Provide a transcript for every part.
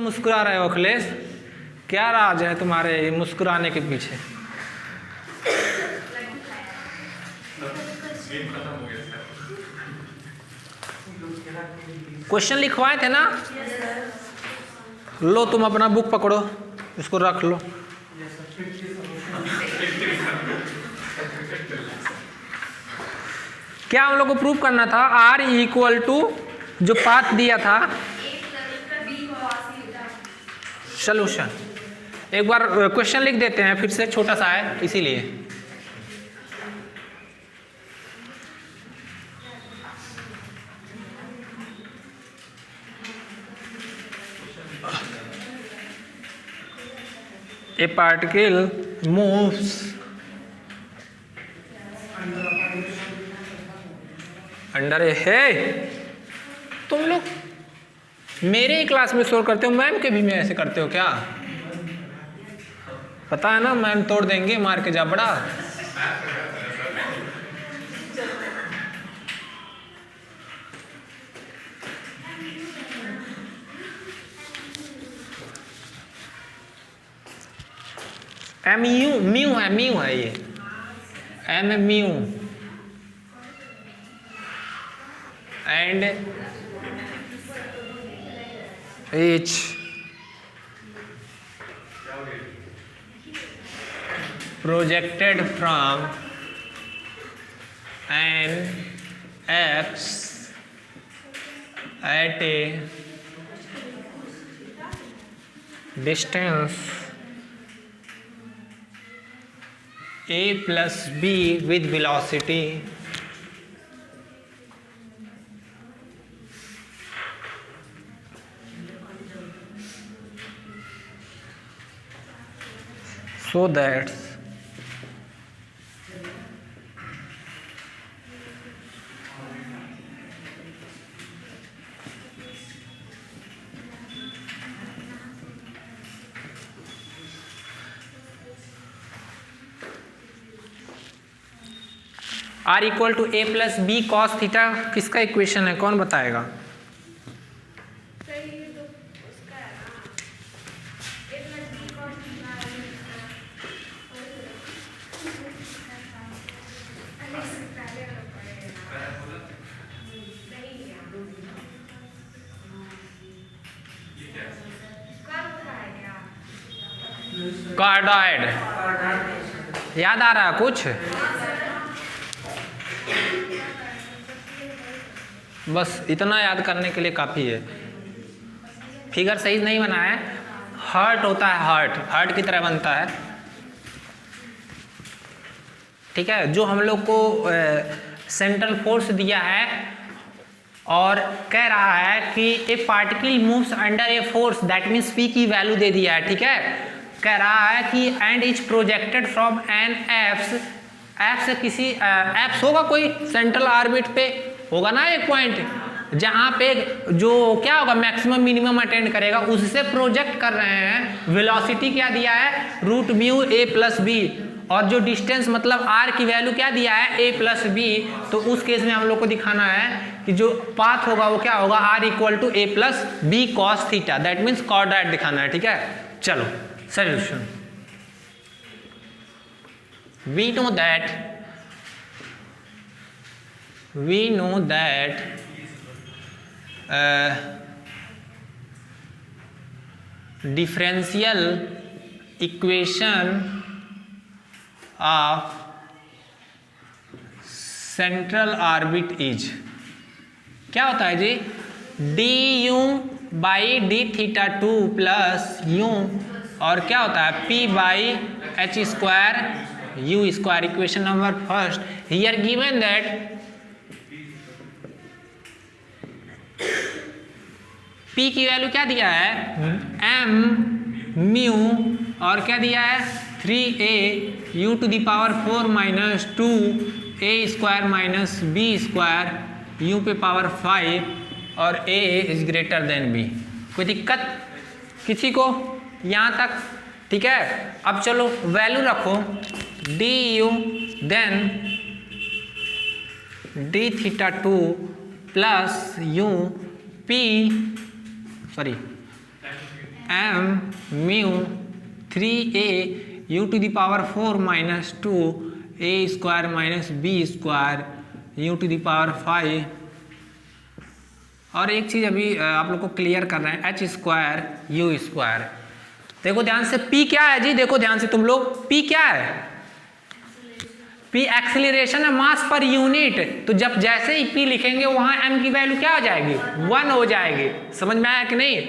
मुस्कुरा रहे हो अखिलेश? क्या राज है तुम्हारे मुस्कुराने के पीछे? क्वेश्चन लिखवाए थे ना? लो तुम अपना बुक पकड़ो, इसको रख लो। क्या हम लोग को प्रूव करना था? R इक्वल टू जो पाथ दिया था सोल्यूशन। एक बार क्वेश्चन लिख देते हैं, फिर से छोटा सा है इसीलिए। A particle moves अंडर ए है। तुम लोग मेरे ही क्लास में शोर करते हो, मैम के भी में ऐसे करते हो क्या? पता है ना मैम तोड़ देंगे, मार के जा बड़ा। म्यू है ये, M mu and H projected from an x at a distance a plus b with velocity so that R equal to A plus B cos theta किसका इक्वेशन है? कौन बताएगा? कार्डाइड याद आ रहा है कुछ? बस इतना याद करने के लिए काफ़ी है। फिगर सही नहीं बना है। हार्ट होता है, हार्ट की तरह बनता है, ठीक है। जो हम लोग को सेंट्रल फोर्स दिया है और कह रहा है कि a particle moves under a force, that means P की वैल्यू दे दिया है, ठीक है। कह रहा है कि and is projected from an apse किसी एप्स होगा कोई सेंट्रल ऑर्बिट पे होगा ना एक पॉइंट जहां पे जो क्या होगा मैक्सिमम मिनिमम अटेंड करेगा, उससे प्रोजेक्ट कर रहे हैं। वेलोसिटी क्या दिया है? Root mu A plus B, और जो डिस्टेंस मतलब आर की वैल्यू क्या दिया है? ए प्लस बी। तो उस केस में हम लोग को दिखाना है कि जो पाथ होगा वो क्या होगा? R equal to A plus B cos theta, that means cardioid दिखाना है, ठीक है। चलो solution. We know that differential equation of central orbit is क्या होता है जी? D U by D theta 2 plus U, और क्या होता है? P by H square U square. Equation number first. Here given that P की वैल्यू क्या दिया है? m म्यू, और क्या दिया है? 3a u to the power 4 minus 2 a square minus b square u पे पावर 5 और a is greater than b। कोई दिक्कत किसी को यहाँ तक? ठीक है। अब चलो वैल्यू रखो D U then D theta 2 plus U P M mu 3a u to the power 4 minus 2 a square minus b square u to the power 5। और एक चीज़ अभी आप लोग को क्लियर करना है, h स्क्वायर u स्क्वायर। देखो ध्यान से, p क्या है जी, देखो ध्यान से तुम लोग, p क्या है, p एक्सीलरेशन है मास पर यूनिट। तो जब जैसे ही p लिखेंगे वहां m की वैल्यू क्या हो जाएगी, 1 हो जाएगी। समझ में आया कि नहीं,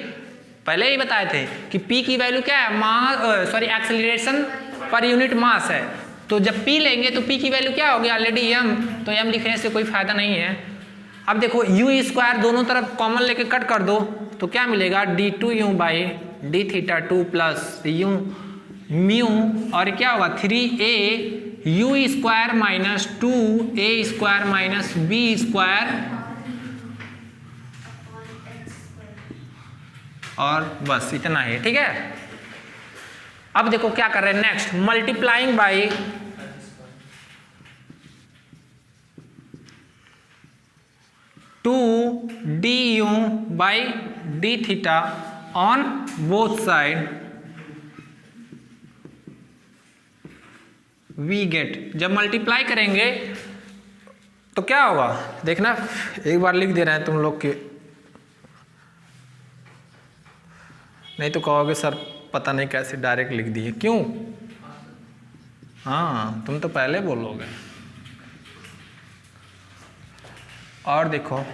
पहले ही बताए थे कि p की वैल्यू क्या है, mass sorry acceleration per unit mass है। तो जब p लेंगे तो p की वैल्यू क्या होगी, ऑलरेडी m, तो m लिखने से कोई फायदा नहीं है। अब देखो u स्क्वायर दोनों तरफ कॉमन लेके कट कर दो तो क्या मिलेगा, d2u by D theta 2 plus u mu, और क्या होगा 3a u square minus 2a square minus b square, और बस इतना ही, ठीक है। अब देखो क्या कर रहे हैं next, multiplying by 2du by D theta on both side we get. जब मल्टीप्लाई करेंगे तो क्या होगा, देखना एक बार लिख दे रहे हैं तुम लोग के, नहीं तो कहोगे सर पता नहीं कैसे डायरेक्ट लिख दिए, क्यों, हाँ तुम तो पहले बोलोगे। और देखो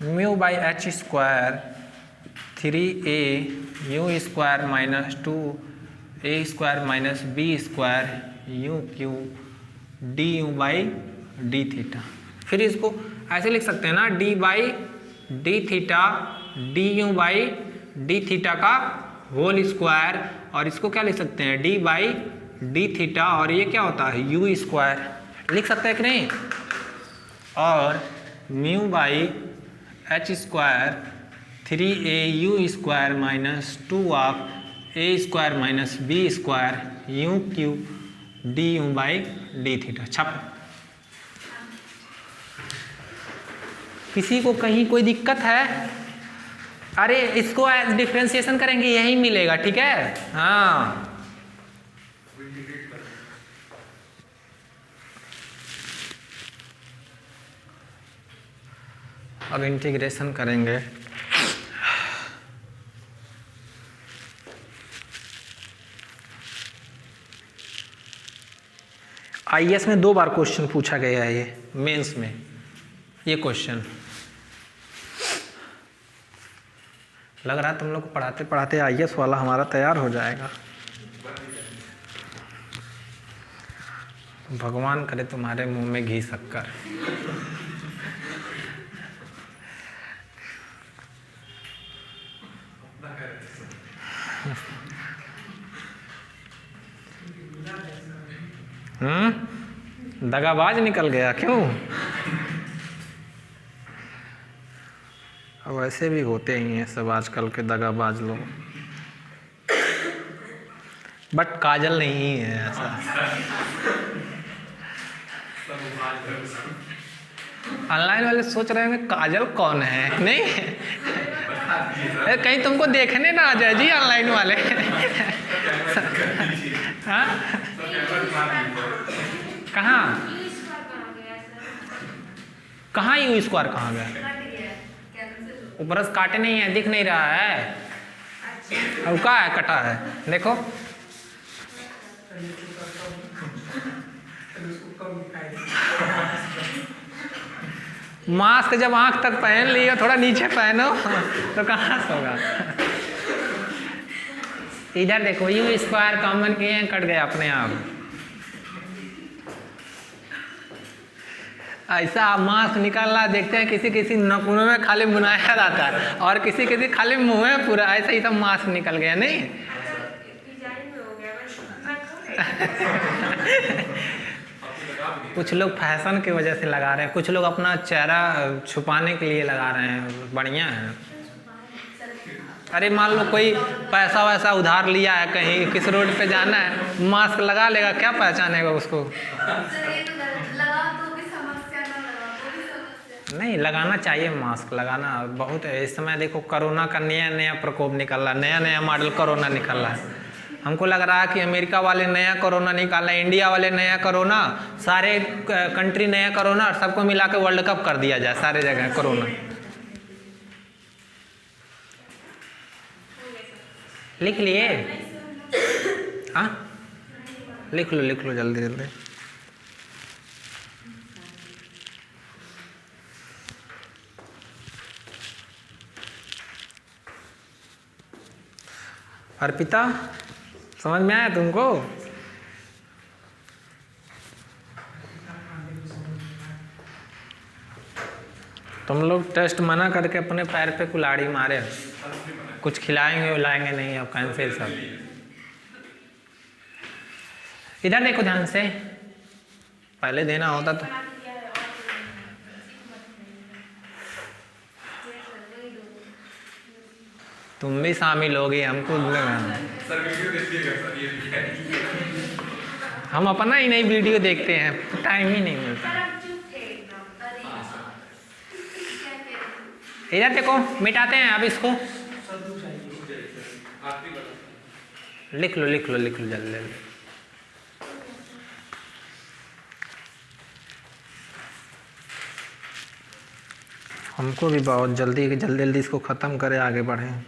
mu by H square 3a u square minus 2a square minus b square u Q D U by D theta. फिर इसको ऐसे लिख सकते हैं ना, d by D theta D U by D theta का होल स्क्वायर, और इसको क्या लिख सकते हैं, d बाई डी थीटा, और ये क्या होता है u स्क्वायर, लिख सकते हैं कि नहीं। और mu by H square 3a u square minus 2 of a square minus b square u Q D U by D theta. छप, किसी को कहीं कोई दिक्कत है, अरे इसको डिफरेंशिएशन करेंगे यही मिलेगा, ठीक है। हाँ अब इंटीग्रेशन करेंगे। आईएएस में 2 बार क्वेश्चन पूछा गया है, ये मेंस में ये क्वेश्चन लग रहा है तुम लोग को पढ़ाते पढ़ाते आईएएस वाला हमारा तैयार हो जाएगा। भगवान करे तुम्हारे मुंह में घी शक्कर। दगाबाज निकल गया, क्यों, अब ऐसे भी होते ही हैं सब आजकल के दगाबाज लोग, बट काजल नहीं है ऐसा। ऑनलाइन वाले सोच रहे होंगे काजल कौन है, नहीं कहीं तुमको देखने ना आ जाए जी ऑनलाइन वाले। हाँ कहाँ कहाँ यू स्क्वायर कहाँ गया, ऊपर से काटे नहीं है, दिख नहीं रहा है, अब क्या है कटा है, देखो मास्क जब आंख तक पहन लिया, थोड़ा नीचे पहनो तो कहाँ से होगा। इधर देखो यू स्क्वायर कॉमन किए हैं, कट गया अपने आप। ऐसा मास्क निकाल रहा, देखते हैं किसी किसी नकुनों में खाली बुनाया रहता है और किसी किसी खाली मुंह में पूरा, ऐसा ही सब मास्क निकल गया, नहीं कुछ लोग फैशन की वजह से लगा रहे हैं, कुछ लोग अपना चेहरा छुपाने के लिए लगा रहे हैं, बढ़िया है। अरे मान लो कोई पैसा वैसा उधार लिया है, कहीं किस रोड पे जाना है, मास्क लगा लेगा, क्या पहचानेगा उसको। नहीं लगाना चाहिए मास्क, लगाना बहुत है। इस समय देखो कोरोना का नया नया प्रकोप निकल रहा है, नया नया मॉडल कोरोना निकल रहा है। हमको लग रहा है कि अमेरिका वाले नया कोरोना निकाल रहे हैं, इंडिया वाले नया कोरोना, सारे कंट्री नया कोरोना, सबको मिला के वर्ल्ड कप कर दिया जाए सारे जगह कोरोना। लिख लिए? हाँ लिख लो जल्दी जल्दी। अर्पिता समझ में आया तुमको? तुम लोग टेस्ट मना करके अपने पैर पे कुल्हाड़ी मारे, कुछ खिलाएंगे उलाएंगे नहीं, अब कैंसिल सब। इधर देखो ध्यान से, पहले देना होता तो। तुम भी शामिल होगी, हमको सर वीडियो देखिएगा सर, ये हम अपना ही नहीं वीडियो देखते हैं, टाइम ही नहीं मिलता। इधर देखो मिटाते हैं अब इसको। लिख लो जल्दी जल्दी। हमको भी बहुत जल्दी इसको ख़त्म करें, आगे बढ़ें।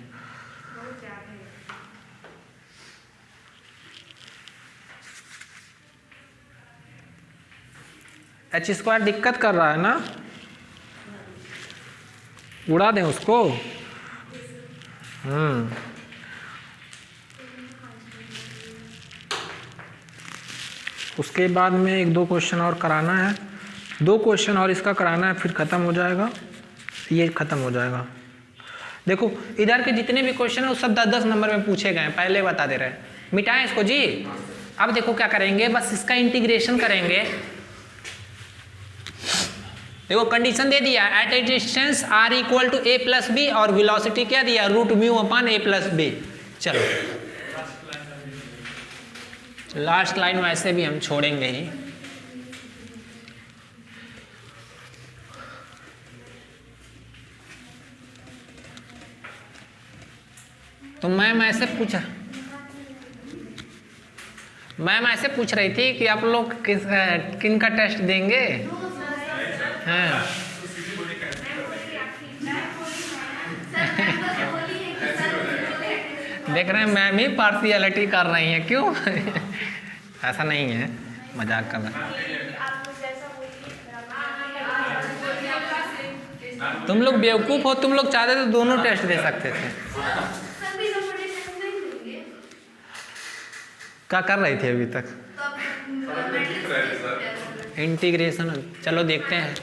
एच स्क्वायर दिक्कत कर रहा है ना, उड़ा दें उसको। उसके बाद में 1-2 क्वेश्चन और कराना है, 2 क्वेश्चन और इसका कराना है, फिर ख़त्म हो जाएगा, ये ख़त्म हो जाएगा। देखो इधर के जितने भी क्वेश्चन है वो सब 10-10 नंबर में पूछे गए हैं, पहले बता दे रहे हैं। मिटाएं इसको जी। अब देखो क्या करेंगे, बस इसका इंटीग्रेशन करेंगे। देखो कंडीशन दे दिया, at a distance r equal to a plus B, और वेलोसिटी क्या दिया, root mu upon a plus B. चलो लास्ट लाइन वैसे भी हम छोड़ेंगे ही। तो मैम ऐसे पूछ रही थी कि आप लोग किन का टेस्ट देंगे? हाँ देख रहे हैं मैम ही पार्शियलिटी कर रही हैं, क्यों? ऐसा नहीं है, मजाक कर रहा। तुम लोग बेवकूफ़ हो, तुम लोग चाहते तो दोनों टेस्ट दे सकते थे। क्या कर रही थी अभी तक? इंटीग्रेशन। चलो देखते हैं,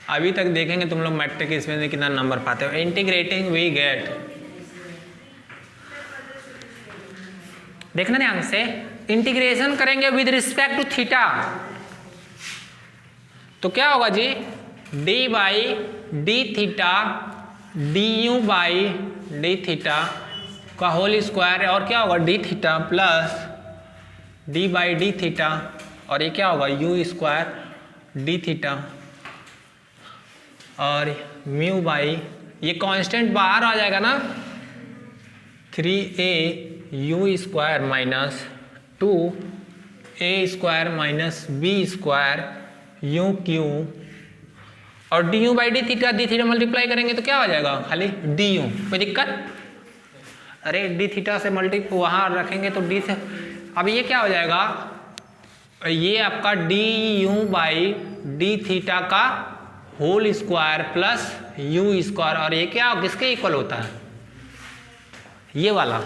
अभी तक देखेंगे तुम लोग मैट्रिक इसमें कितना नंबर पाते हो। इंटीग्रेटिंग वी गेट, देखना ध्यान से, इंटीग्रेशन करेंगे विद रिस्पेक्ट टू थीटा, तो क्या होगा जी, D by D theta D U by D theta का होल स्क्वायर, और क्या होगा D theta plus D by D theta, और ये क्या होगा यू स्क्वायर डी थीटा, और म्यू बाई, ये कांस्टेंट बाहर आ जाएगा ना, 3a U square minus 2a square minus B square U cube, और D U by D theta multiply करेंगे तो क्या हो जाएगा, खाली डी यू। कोई दिक्कत? अरे डी थीटा से वहाँ रखेंगे तो डी से, अब ये क्या हो जाएगा, ये आपका D U by D theta का whole square plus U square, और ये क्या किसके इक्वल होता है, ये वाला,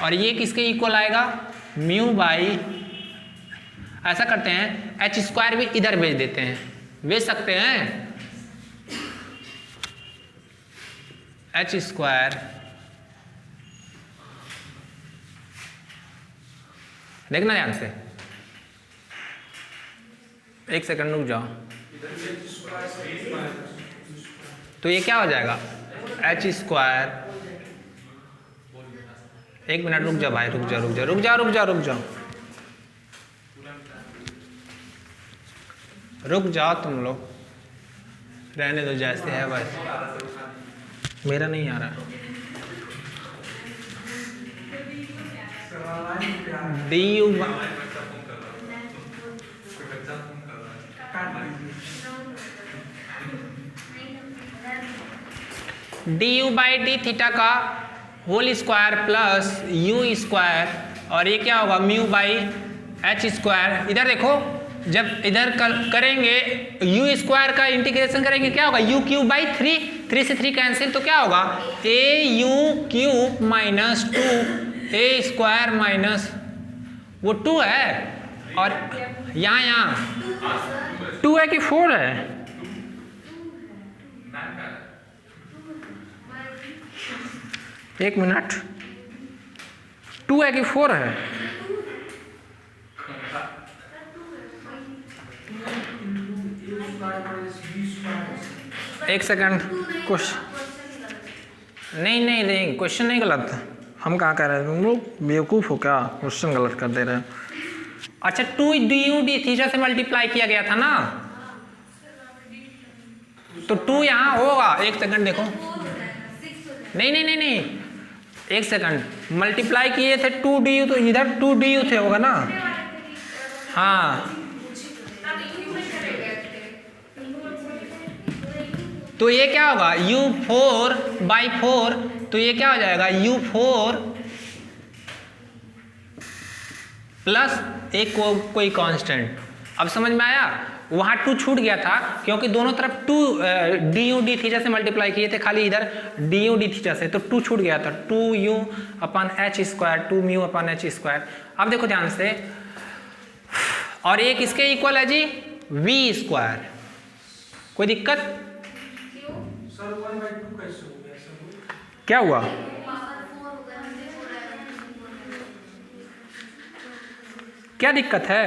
और ये किसके इक्वल आएगा, म्यू बाई, ऐसा करते हैं एच स्क्वायर भी इधर भेज देते हैं, भेज सकते हैं, एच स्क्वायर, देखना ध्यान से, एक सेकंड रुक जाओ, तो ये क्या हो जाएगा एच स्क्वायर, एक मिनट रुक जाओ भाई, रुक जाओ, रुक जाओ तुम लोग, रहने दो जैसे है बस। मेरा नहीं आ रहा। D U by D theta का whole square plus U square, और ये क्या होगा म्यू बाई एच स्क्वायर। इधर देखो, जब इधर करेंगे यू स्क्वायर का इंटीग्रेशन करेंगे क्या होगा, यू क्यूब बाई 3 से 3 कैंसिल, तो क्या होगा ए you cube minus 2 A square minus वो 2 है, और यहाँ 2 है कि 4 है, एक मिनट, 2 है कि 4 है, एक सेकंड, नहीं क्वेश्चन नहीं गलत, हम कहाँ कह रहे हैं, तुम लोग बेवकूफ़ हो क्या, क्वेश्चन गलत कर दे रहे हैं। अच्छा 2 डी यू डी थीटा से मल्टीप्लाई किया गया था ना, तो 2 यहाँ होगा, एक सेकंड देखो, नहीं, एक सेकंड, मल्टीप्लाई किए थे 2 डी यू, तो इधर 2 डी यू थे होगा ना, हाँ, तो ये क्या होगा u4 बाई 4, तो ये क्या हो जाएगा u4 प्लस एक कोई कांस्टेंट। अब समझ में आया, वहाँ 2 छूट गया था क्योंकि दोनों तरफ 2 डी यू डी थीटा से मल्टीप्लाई किए थे, खाली इधर डी यू डी थीटा से, तो 2 छूट गया था, 2u अपन एच स्क्वायर 2 म्यू अपन एच स्क्वायर। अब देखो ध्यान से, और एक इसके इक्वल है जी v स्क्वायर, कोई दिक्कत? सर 1/2 कैसे हो गया सर? क्या हुआ? क्या दिक्कत है?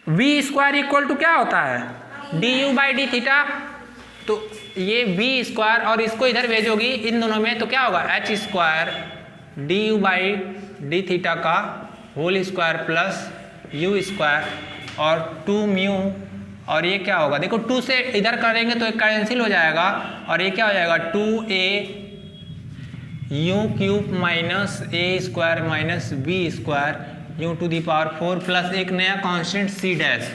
v स्क्वायर इक्वल टू क्या होता है D U by D theta, तो ये v स्क्वायर और इसको इधर भेजोगी इन दोनों में, तो क्या होगा H square D U by D theta का whole square plus U square और 2 म्यू, और ये क्या होगा देखो 2 से इधर करेंगे तो एक कैंसिल हो जाएगा, और ये क्या हो जाएगा 2a U cube minus A square minus B square U to the power 4 plus एक नया कांस्टेंट c डैश।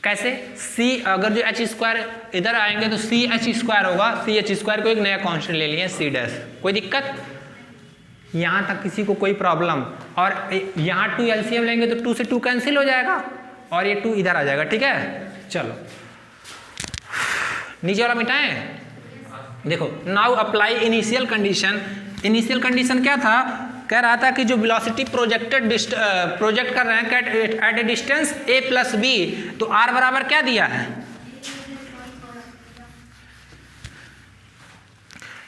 कैसे c, अगर जो h स्क्वायर इधर आएंगे तो सी एच स्क्वायर होगा, सी एच स्क्वायर को एक नया कांस्टेंट ले लिए c डैश। कोई दिक्कत यहाँ तक, किसी को कोई प्रॉब्लम? और यहाँ 2 एलसीएम लेंगे तो 2 से 2 कैंसिल हो जाएगा और ये 2 इधर आ जाएगा, ठीक है। चलो नीचे वाला मिटाएं। देखो now apply initial condition. Initial condition क्या था, कह रहा था कि जो वेलोसिटी प्रोजेक्ट कर रहे हैं at a distance a plus B, तो r बराबर क्या दिया है,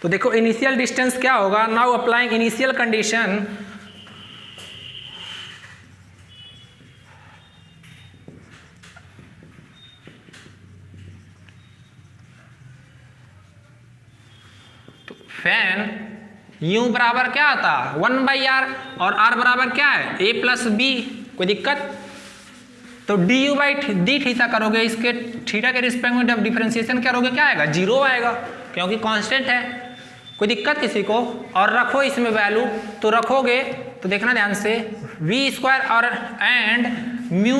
तो देखो इनिशियल डिस्टेंस क्या होगा, now applying initial condition, fan u बराबर क्या आता 1/r और r बराबर क्या है a प्लस बी। कोई दिक्कत? तो D U by D theta करोगे, इसके थीटा के रिस्पेक्ट में जब डिफरेंशिएशन करोगे क्या आएगा 0 आएगा, क्योंकि कांस्टेंट है। कोई दिक्कत किसी को? और रखो इसमें वैल्यू, तो रखोगे तो देखना ध्यान से v स्क्वायर और एंड म्यू,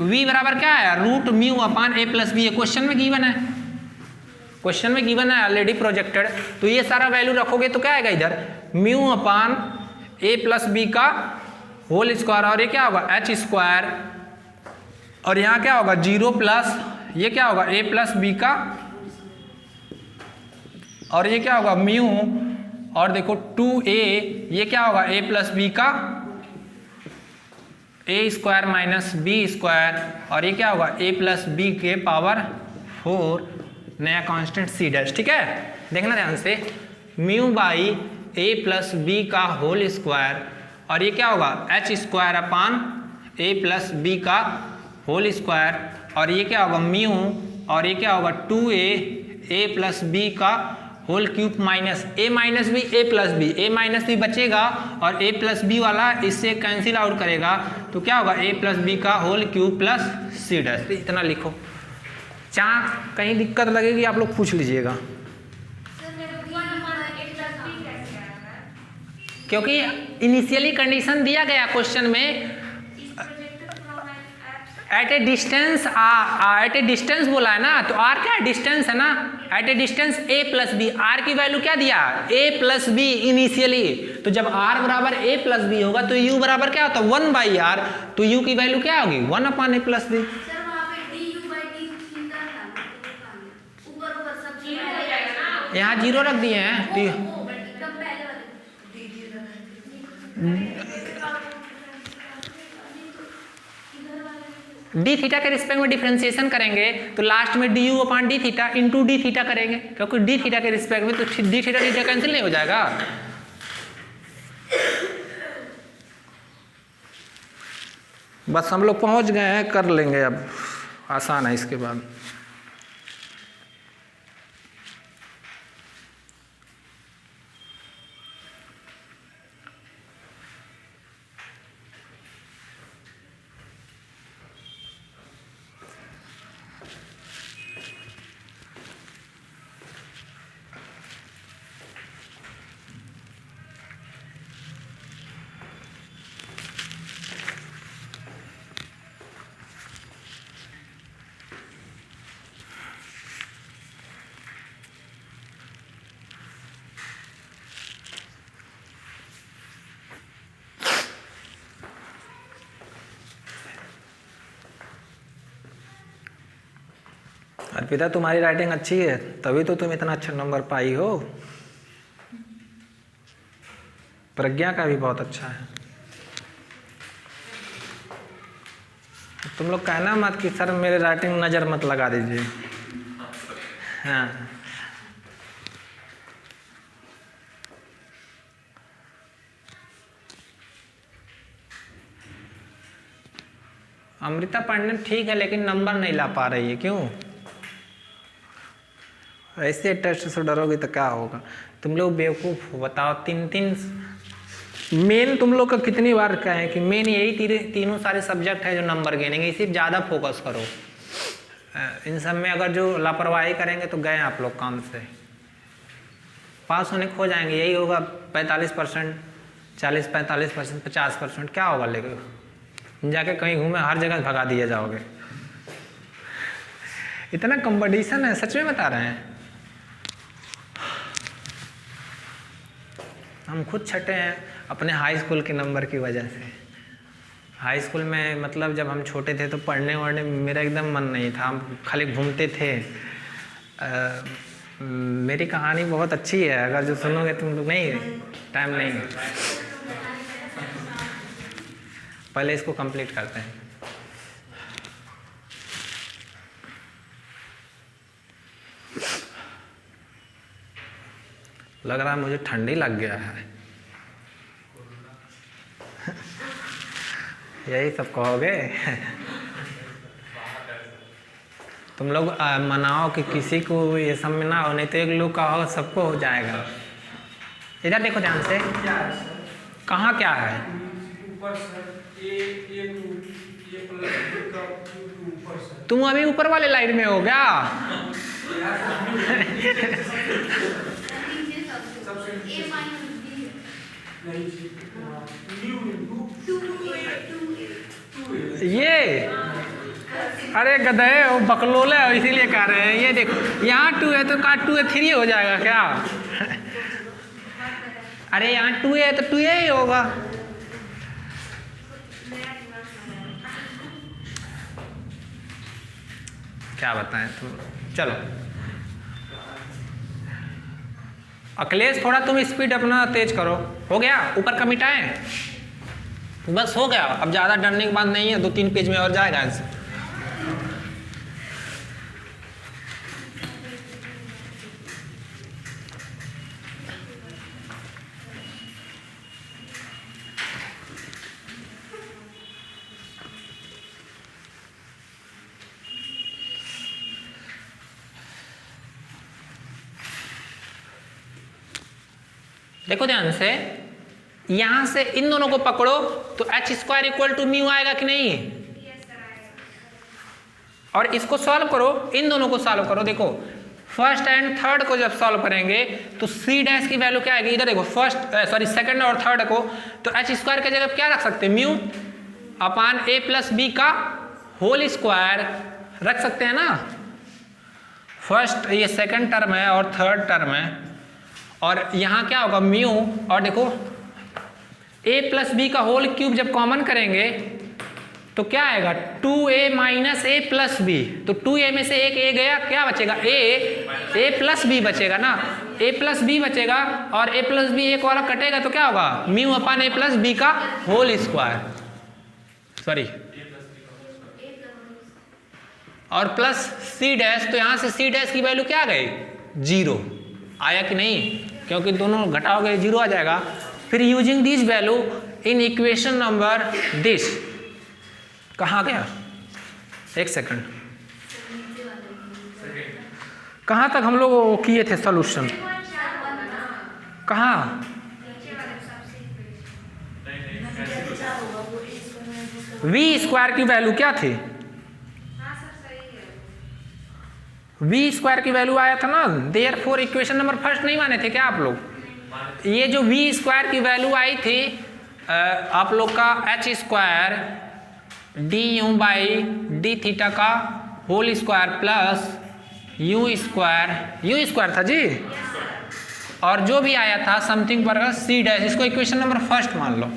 v बराबर क्या है root mu upon a plus B. Question में गिवन है, क्वेश्चन में गिवन है ऑलरेडी प्रोजेक्टेड, तो ये सारा वैल्यू रखोगे तो क्या आएगा इधर mu upon a plus B का होल स्क्वायर, और ये क्या होगा एच स्क्वायर, और यहाँ क्या होगा 0 प्लस ये क्या होगा a प्लस बी का, और ये क्या होगा म्यू, और देखो 2a ये क्या होगा a प्लस बी का a square minus B square, और ये क्या होगा a प्लस बी के पावर 4 नया कांस्टेंट c डैश। ठीक है, देखना ध्यान से mu by a plus B का होल स्क्वायर, और ये क्या होगा h square upon a plus B का होल स्क्वायर, और ये क्या होगा म्यू, और ये क्या होगा 2a a प्लस बी का होल क्यूब माइनस ए माइनस बी ए प्लस बी, ए माइनस बी बचेगा और ए प्लस बी वाला इससे कैंसिल आउट करेगा तो क्या होगा ए प्लस बी का whole cube plus C dash. इतना लिखो, जहाँ कहीं दिक्कत लगेगी आप लोग पूछ लीजिएगा, क्योंकि इनिशियली कंडीशन दिया गया क्वेश्चन में एट ए डिस्टेंस बोला है ना, तो आर क्या डिस्टेंस है ना, at a distance A plus B, R की वैल्यू क्या दिया ए प्लस बी इनिशियली, तो जब आर बराबर ए प्लस बी होगा तो यू बराबर क्या होता है 1/r, तो यू की वैल्यू क्या होगी 1/a प्लस बी। यहाँ जीरो रख दिए हैं तो डी थीटा के रिस्पेक्ट में डिफरेंशिएशन करेंगे तो लास्ट में D you upon D theta into D theta करेंगे, क्योंकि डी थीटा के रिस्पेक्ट में तो डी थीटा थीटा कैंसिल नहीं हो जाएगा। बस हम लोग पहुंच गए हैं, कर लेंगे अब, आसान है इसके बाद। अर्पिता तुम्हारी राइटिंग अच्छी है तभी तो तुम इतना अच्छा नंबर पाई हो, प्रज्ञा का भी बहुत अच्छा है। तुम लोग कहना मत कि सर मेरे राइटिंग नज़र मत लगा दीजिए। हाँ अमृता पढ़ने ठीक है लेकिन नंबर नहीं ला पा रही है, क्यों? ऐसे टेस्ट से डरोगे तो क्या होगा? तुम लोग बेवकूफ़ हो, बताओ। तीन मेन तुम लोग का कितनी बार कहें कि मेन यही तीनों सारे सब्जेक्ट है जो नंबर गिनेंगे, इसी पर ज़्यादा फोकस करो। इन सब में अगर जो लापरवाही करेंगे तो गए आप लोग काम से, पास होने खो जाएंगे। यही होगा 45%, 40-45%, 50%, क्या होगा? लेकिन जाके कहीं घूमे हर जगह भगा दिए जाओगे। इतना कंपटीशन है, सच में बता रहे हैं। हम खुद छटे हैं अपने हाई स्कूल के नंबर की वजह से। हाई स्कूल में मतलब जब हम छोटे थे तो पढ़ने वढ़ने मेरा एकदम मन नहीं था, हम खाली घूमते थे। मेरी कहानी बहुत अच्छी है, अगर जो सुनोगे तुम लोग। नहीं, टाइम नहीं है, पहले इसको कंप्लीट करते हैं। लग रहा है मुझे ठंडी लग गया है। यही सब कहोगे? तुम लोग मनाओ कि किसी को ये सब में ना हो, नहीं तो एक लोग का हो सबको हो जाएगा। इधर देखो ध्यान से, कहाँ क्या है? ऊपर सर तुम अभी ऊपर वाले लाइन में हो क्या? ये अरे गधे वो बकलोले है, इसीलिए कह रहे हैं। ये देखो यहाँ 2 है तो का 2 है 3 हो जाएगा क्या? अरे यहाँ 2 है तो 2 ही होगा। क्या बताएं तुम। चलो अखिलेश, थोड़ा तुम स्पीड अपना तेज करो। हो गया? ऊपर का मिटाएं? बस हो गया, अब ज़्यादा डरने की बात नहीं है। 2-3 पेज में और जाएगा आंसर। देखो ध्यान से, यहां से इन दोनों को पकड़ो तो H square equal to mu आएगा कि नहीं, और इसको सॉल्व करो, इन दोनों को सॉल्व करो। देखो फर्स्ट एंड थर्ड को जब सॉल्व करेंगे तो सी डैश की वैल्यू क्या आएगी, इधर देखो सेकंड और थर्ड को, तो एच स्क्वायर की जगह क्या रख सकते हैं, म्यू अपान ए प्लस बी का होल स्क्वायर रख सकते हैं ना। फर्स्ट ये सेकंड टर्म है और थर्ड टर्म है, और यहाँ क्या होगा म्यू, और देखो a प्लस बी का होल क्यूब जब कॉमन करेंगे तो क्या आएगा 2a माइनस ए प्लस बी, तो 2a में से एक a गया, क्या बचेगा a प्लस बी बचेगा ना, a प्लस बी बचेगा, और a प्लस बी एक वाला कटेगा तो क्या होगा म्यू अपान ए प्लस बी का होल स्क्वायर, सॉरी, और प्लस सी डैश, तो यहाँ से सी डैश की वैल्यू क्या आ गई 0 आया कि नहीं, क्योंकि दोनों घटाओगे 0 आ जाएगा। फिर using this value in equation number this, कहाँ गया, एक सेकंड, कहाँ तक हम लोग किए थे सॉल्यूशन, कहाँ, वी स्क्वायर की वैल्यू क्या थी, वी स्क्वायर की वैल्यू आया था ना, देयरफॉर इक्वेशन नंबर फर्स्ट नहीं माने थे क्या आप लोग, ये जो वी स्क्वायर की वैल्यू आई थी आप लोग का H square D U by D theta का whole square plus U square था जी, और जो भी आया था समथिंग पर सी डैश, इसको इक्वेशन नंबर फर्स्ट मान लो,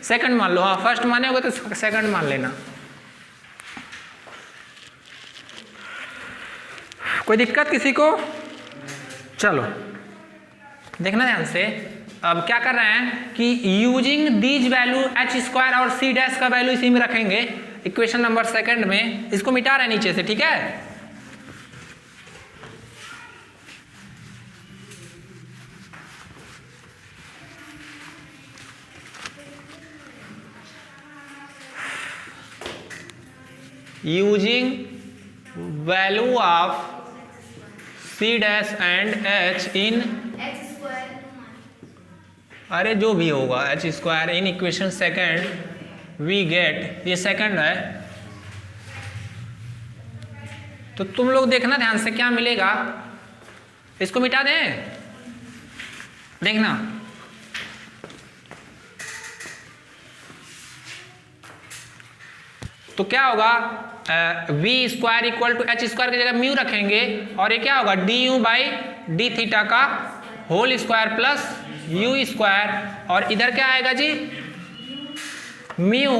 सेकंड मान लो, हाँ फर्स्ट माने होगे तो सेकंड मान लेना, कोई दिक्कत किसी को। चलो देखना ध्यान से, अब क्या कर रहे हैं कि using these value H square और सी डैश का वैल्यू इसी में रखेंगे इक्वेशन नंबर सेकंड में, इसको मिटा रहे हैं नीचे से, ठीक है। Using value of C dash and H in, अरे जो भी होगा H square in equation second we get, ये सेकंड है, तो तुम लोग देखना ध्यान से क्या मिलेगा, इसको मिटा दें, देखना तो क्या होगा V square equal to H square की जगह म्यू रखेंगे, और ये क्या होगा D U by D theta का whole square plus U square, और इधर क्या आएगा जी म्यू,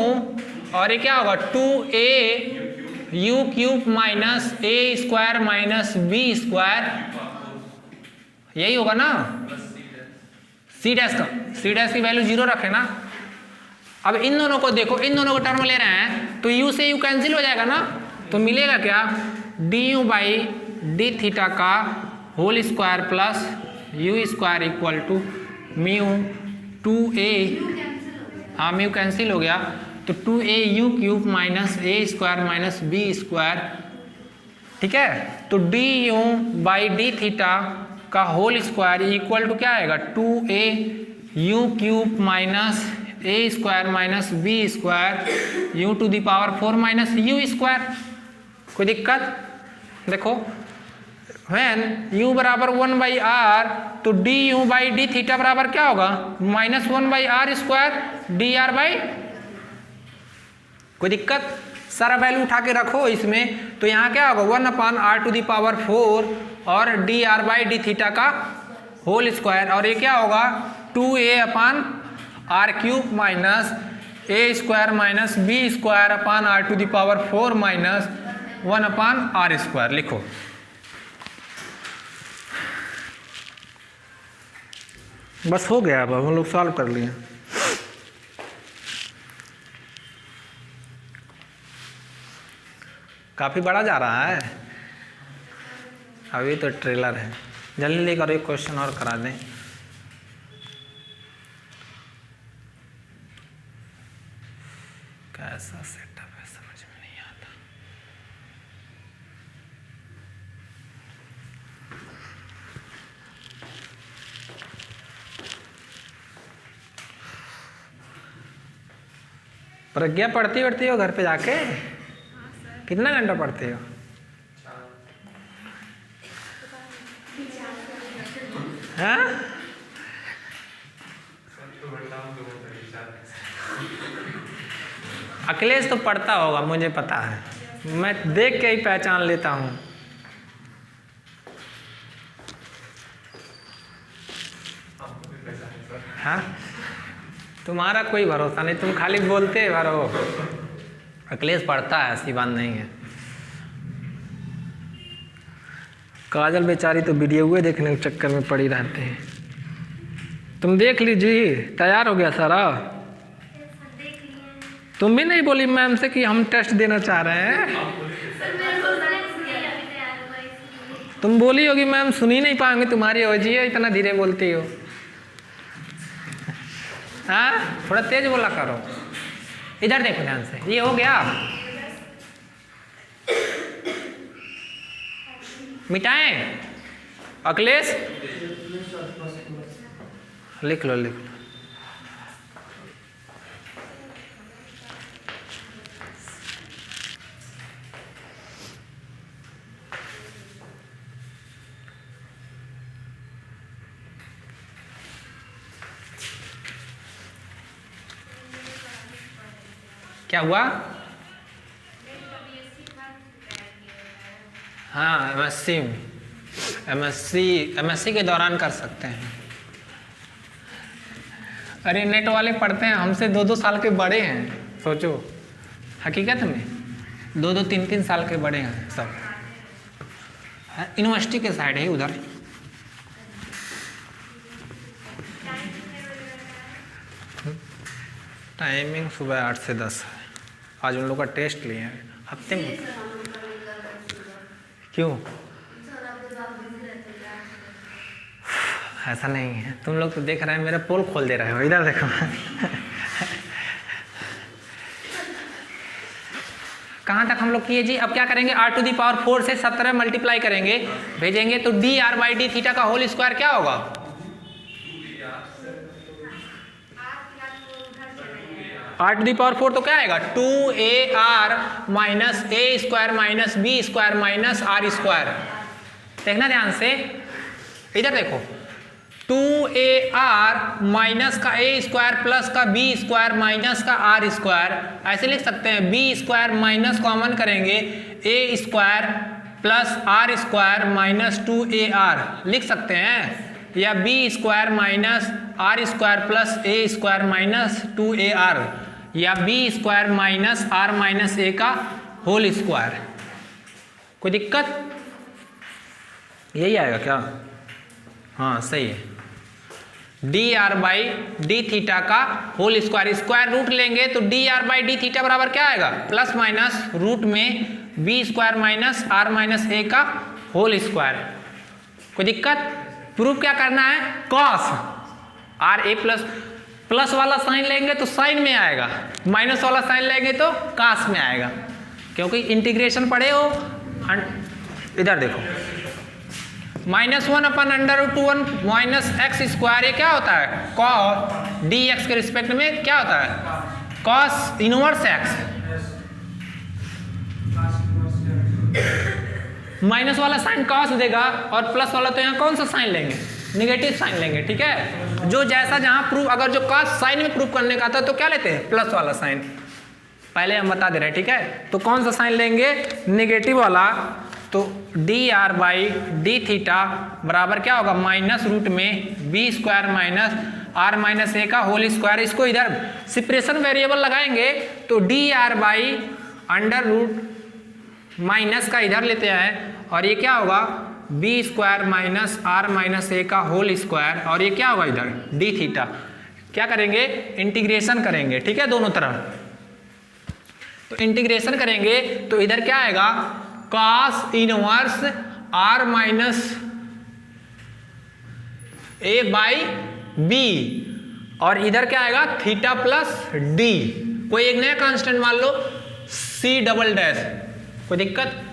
और ये क्या होगा 2a U cube minus A square minus B square, यही होगा ना, सी डैश की वैल्यू 0 रखे ना। अब इन दोनों को देखो, इन दोनों को टर्म ले रहे हैं तो u से u कैंसिल हो जाएगा ना, तो मिलेगा क्या D U by D theta का whole square plus U square equal to mu 2a, हाँ म्यू कैंसिल हो गया, तो 2a U cube minus A square minus B square, ठीक है। तो D U by D theta का होल स्क्वायर इक्वल टू क्या आएगा 2a U cube minus A square minus B square U to the power 4 minus U square. कोई दिक्कत? देखो when u बराबर 1/r तो D U by D theta बराबर क्या होगा minus 1/r square D R by. कोई दिक्कत? सारा वैल्यू उठा के रखो इसमें, तो यहाँ क्या होगा 1/r टू दी पावर 4 और D R by D theta का होल स्क्वायर, और ये क्या होगा 2a upon R cube minus A square minus B square upon R to the power 4 minus 1/r square. लिखो बस हो गया, अब हम लोग सॉल्व कर लिए। काफ़ी बड़ा जा रहा है, अभी तो ट्रेलर है। जल्दी लेकर एक क्वेश्चन और करा दें। कैसा सेटअप है समझ में नहीं आता। प्रज्ञा पढ़ती हो घर पे जाके? कितना घंटा पढ़ते हो? हाँ? अखिलेश तो पढ़ता होगा, मुझे पता है, मैं देख के ही पहचान लेता हूँ। हाँ, तुम्हारा कोई भरोसा नहीं, तुम खाली बोलते रहो। अखिलेश पढ़ता है, ऐसी बात नहीं है। काजल बेचारी तो वीडियो देखने के चक्कर में पड़ी रहते हैं। तुम देख लीजिए, तैयार हो गया सारा? तुम भी नहीं बोली मैम से कि हम टेस्ट देना चाह रहे हैं? तुम बोली होगी मैम सुनी नहीं पाएंगे तुम्हारी वजह है, इतना धीरे बोलती हो। हाँ, थोड़ा तेज बोला करो। इधर देखो ध्यान से, ये हो गया? मिटाएं? अखिलेश लिख लो, लिख लो। क्या हुआ? हाँ, एमएससी के दौरान कर सकते हैं। अरे नेट वाले पढ़ते हैं हमसे 2-2 साल के बड़े हैं, सोचो। हकीकत में 2-2, 3-3 साल के बड़े हैं सब। यूनिवर्सिटी के साइड है उधर। टाइमिंग सुबह 8 से 10 है। आज उन लोग का टेस्ट लिए हैं हफ्ते में। क्यों? ऐसा नहीं है, तुम लोग तो देख रहे हैं, मेरा पोल खोल दे रहे हो। इधर देखो। कहाँ तक हम लोग किए जी? अब क्या करेंगे? r⁴ से 17 मल्टीप्लाई करेंगे, भेजेंगे तो dr/d थीटा का होल स्क्वायर क्या होगा? r⁴ तो क्या आएगा? 2ar minus a square minus b square minus r square. देखना ध्यान से, इधर देखो। 2ar माइनस का a स्क्वायर प्लस का b स्क्वायर माइनस का r स्क्वायर, ऐसे लिख सकते हैं। b स्क्वायर माइनस कॉमन करेंगे, a square plus r square minus 2ar लिख सकते हैं, या b square minus r square plus a square minus 2ar, या b square minus r minus a का होल स्क्वायर। कोई दिक्कत? यही आएगा क्या? हाँ सही है। dr/d थीटा का होल स्क्वायर, स्क्वायर रूट लेंगे तो dr/d थीटा बराबर क्या आएगा? प्लस माइनस रूट में b square minus r minus a का होल स्क्वायर। कोई दिक्कत? प्रूफ क्या करना है? कॉस r a प्लस वाला साइन लेंगे तो साइन में आएगा, माइनस वाला साइन लेंगे तो कास में आएगा, क्योंकि इंटीग्रेशन पढ़े हो। इधर देखो, -1/√1 माइनस एक्स स्क्वायर, ये क्या होता है? कॉस dx के रिस्पेक्ट में क्या होता है? Cos inverse x. माइनस वाला साइन कॉस देगा और प्लस वाला तो यहाँ कौन सा साइन लेंगे? नेगेटिव साइन लेंगे, ठीक है। जो जैसा जहाँ प्रूफ, अगर जो कॉस साइन में प्रूफ करने का था तो क्या लेते हैं? प्लस वाला साइन। पहले हम बता दे रहे हैं, ठीक है। तो कौन सा साइन लेंगे? नेगेटिव वाला। तो dr/d थीटा बराबर क्या होगा? माइनस रूट में b square minus r minus a का होल स्क्वायर। इसको इधर सेपरेशन वेरिएबल लगाएंगे तो dr/√, माइनस का इधर लेते हैं और ये क्या होगा? b square minus r minus a का होल स्क्वायर, और ये क्या होगा इधर? d theta. क्या करेंगे? इंटीग्रेशन करेंगे, ठीक है, दोनों तरफ। तो इंटीग्रेशन करेंगे तो इधर क्या आएगा? Cos inverse r minus a/b, और इधर क्या आएगा? Theta plus d। कोई एक नया कांस्टेंट मान लो, c'। कोई दिक्कत?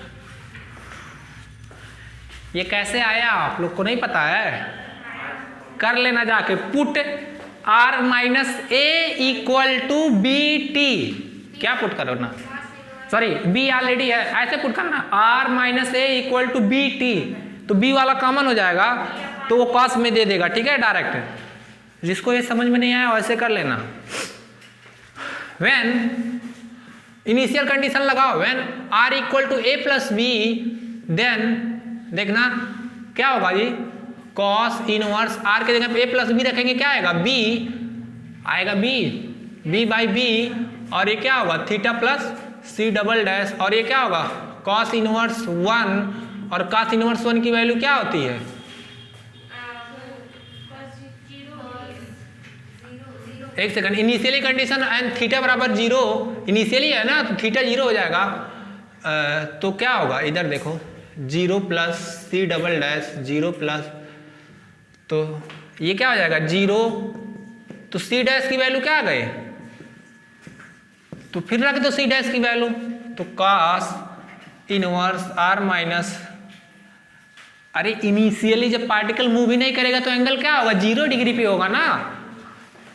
ये कैसे आया आप लोग को नहीं पता है? कर लेना जाके। Put r minus a equal to bt, क्या पुट करो ना, सॉरी बी ऑलरेडी है, ऐसे पुट करना R minus A equal to B T, तो बी वाला कॉमन हो जाएगा तो वो कॉस में दे देगा, ठीक है डायरेक्ट। जिसको ये समझ में नहीं आया वैसे कर लेना। व्हेन इनिशियल कंडीशन लगाओ, when R equal to A plus B, then देखना क्या होगा जी, कॉस इनवर्स आर के जगह पे ए प्लस बी रखेंगे, क्या आएगा बी आएगा, बी बाई बी, और ये क्या होगा theta plus C double dash, और ये क्या होगा कॉस इनवर्स 1, और कॉस इनवर्स 1 की वैल्यू क्या होती है, एक second, initially condition and theta बराबर 0, इनिशियली है ना तो थीटा 0 हो जाएगा, तो क्या होगा इधर देखो 0 plus C double dash 0 plus, तो ये क्या हो जाएगा 0, तो सी डैश की वैल्यू क्या आ गई, तो फिर रख दो सी डैश की वैल्यू, तो कॉस इनवर्स आर माइनस, अरे इनिशियली जब पार्टिकल मूव ही नहीं करेगा तो एंगल क्या होगा 0 डिग्री पे होगा ना,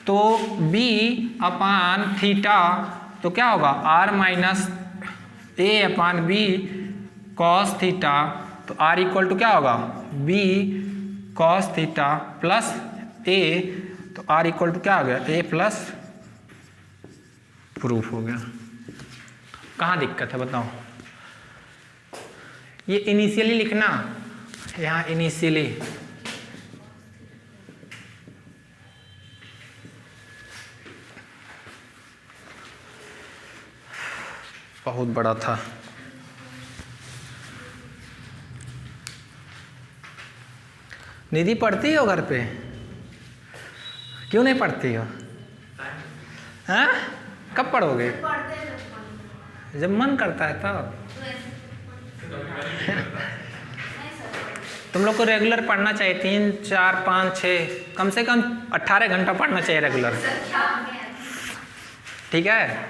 तो b अपान थीटा, तो क्या होगा r माइनस ए अपान बी कॉस थीटा, तो r इक्वल टू क्या होगा b cos theta plus a, तो r इक्वल टू क्या हो गया a प्लस, प्रूफ हो गया। कहाँ दिक्कत है बताओ, ये इनिशियली लिखना, यहाँ इनिशियली बहुत बड़ा था। निधि पढ़ती हो घर पे, क्यों नहीं पढ़ती हो, हाँ कब पढ़ोगे, जब मन करता है तब। तुम लोग को रेगुलर पढ़ना चाहिए, 3, 4, 5, 6 कम से कम 18 घंटा पढ़ना चाहिए रेगुलर, ठीक है।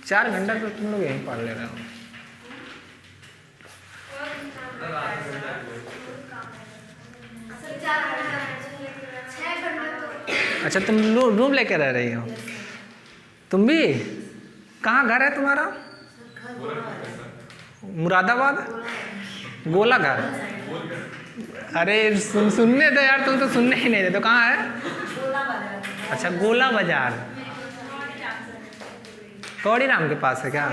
4 घंटा तो तुम लोग यहीं पढ़ ले रहे हो। अच्छा तुम रूम लेके रह रही हो, तुम भी, कहाँ घर है तुम्हारा, मुरादाबाद, गोला घर, अरे सुनने दो यार, तुम तो सुनने ही नहीं देते, तो कहाँ है, अच्छा गोला बाजार, कौड़ी राम के पास है क्या,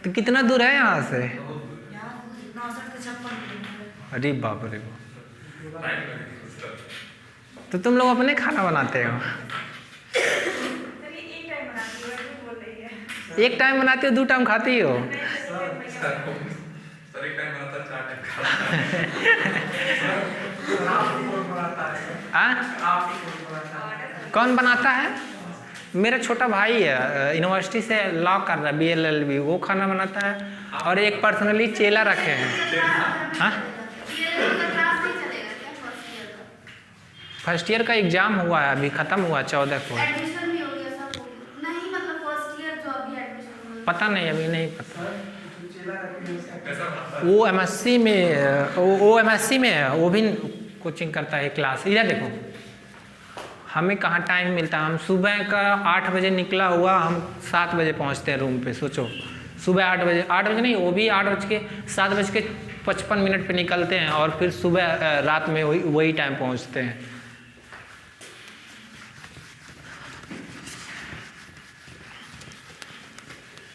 तो कितना दूर है यहाँ से, अरे बाप रे, तो तुम लोग अपने खाना बनाते हो, एक टाइम बनाती हो 2 टाइम खाती हो, सर एक टाइम बनाता 4 टाइम खाता। कौन बनाता है, मेरा छोटा भाई है, यूनिवर्सिटी से लॉ कर रहा है BLLB, वो खाना बनाता है, और एक पर्सनली चेला रखे हैं। हाँ फर्स्ट ईयर का एग्जाम हुआ है, अभी खत्म हुआ 14 को, पता नहीं अभी नहीं पता, वो MSc में, वो MSc में है, वो भी कोचिंग करता है क्लास। इधर देखो हमें कहाँ टाइम मिलता है, हम सुबह का 8 बजे निकला हुआ, हम 7 बजे पहुँचते हैं रूम पे, सोचो सुबह 8 बजे नहीं, वो भी 7:55 पे निकलते हैं, और फिर सुबह रात में वही टाइम पहुँचते हैं।